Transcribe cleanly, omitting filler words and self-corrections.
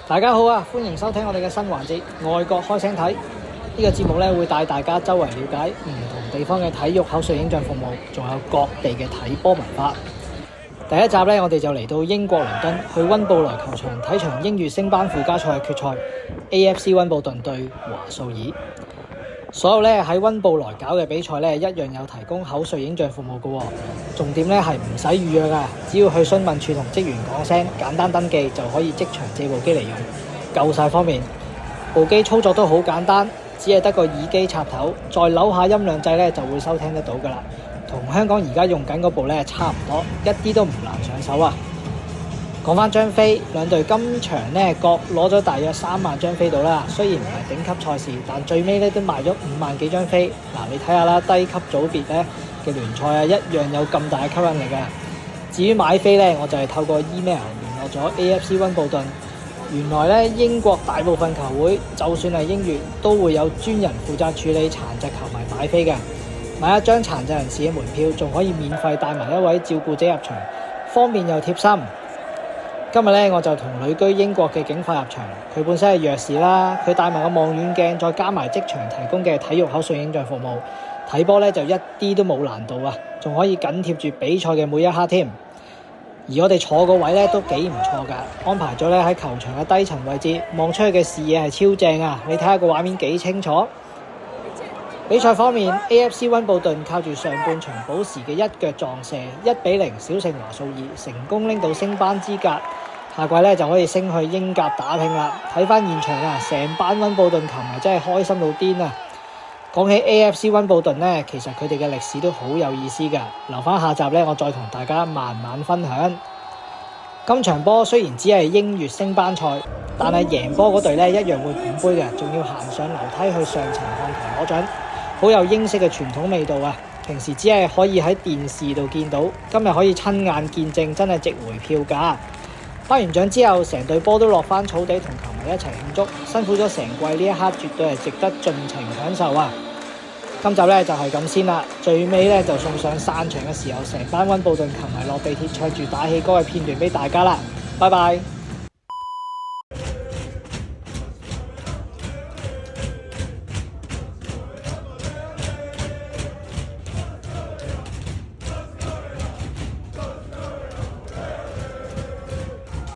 大家好啊，歡迎收聽我哋嘅新環節外國開聲睇。呢個節目咧會帶大家周圍了解唔同地方嘅體育口述影像服務，仲有各地嘅睇波文化。第一集咧，我哋就嚟到英國倫敦，去溫布萊球場睇場英乙升班附加賽嘅決賽 ，AFC 溫布頓對華素爾。所有咧喺溫布萊搞嘅比賽咧，一樣有提供口述影像服務嘅喎。重點咧係唔使預約㗎，只要去詢問處同職員講聲，簡單登記就可以即場借部機嚟用，夠晒方便。部機操作都好簡單，只係得個耳機插頭，再扭下音量掣咧就會收聽得到㗎啦。同香港而家用緊嗰部咧差唔多，一啲都唔難上手啊！講翻張飛，兩隊今場咧各攞咗大約3萬張飛到啦。雖然唔係頂級賽事，但最尾咧都賣咗5萬幾張飛。嗱，你睇下啦，低級組別咧嘅聯賽啊，一樣有咁大嘅吸引力啊！至於買飛咧，我就係透過 email 聯絡咗 AFC 溫布頓。原來咧英國大部分球會，就算係英乙，都會有專人負責處理殘疾球迷買飛嘅。買一張殘疾人士嘅門票，仲可以免費帶埋一位照顧者入場，方便又貼心。今日咧我就同旅居英國嘅警察入場，佢本身係弱視啦，佢帶埋個望遠鏡，再加埋即場提供嘅體育口述影像服務，睇波咧就一啲都冇難度啊，仲可以緊貼住比賽嘅每一刻添。而我哋坐個位咧都幾唔錯㗎，安排咗咧喺球場嘅低層位置，望出去嘅視野係超正啊！你睇下個畫面幾清楚。比賽方面 ，AFC 溫布頓靠住上半場補時嘅一腳撞射，1-0小勝華素爾，成功拎到升班資格。下季咧就可以升去英甲打拼啦。睇翻現場啊，成班溫布頓球迷真係開心到癲啊！講起 AFC 溫布頓呢，其實佢哋嘅歷史都好有意思㗎。留翻下集呢，我再同大家慢慢分享。今場波雖然只係英乙升班賽，但係贏波嗰隊呢一樣會捧杯嘅，仲要行上樓梯去上層看台攞獎，好有英式嘅傳統味道啊！平時只係可以喺電視度見到，今日可以親眼見證，真係值回票價。頒完獎之後，成隊波都落翻草地同球迷一齊慶祝，辛苦咗成季呢一刻，絕對係值得盡情享受啊！今集咧就係咁先啦，最尾咧就送上散場嘅時候，成班溫布頓球迷落地鐵唱住打氣歌嘅片段俾大家啦，拜拜。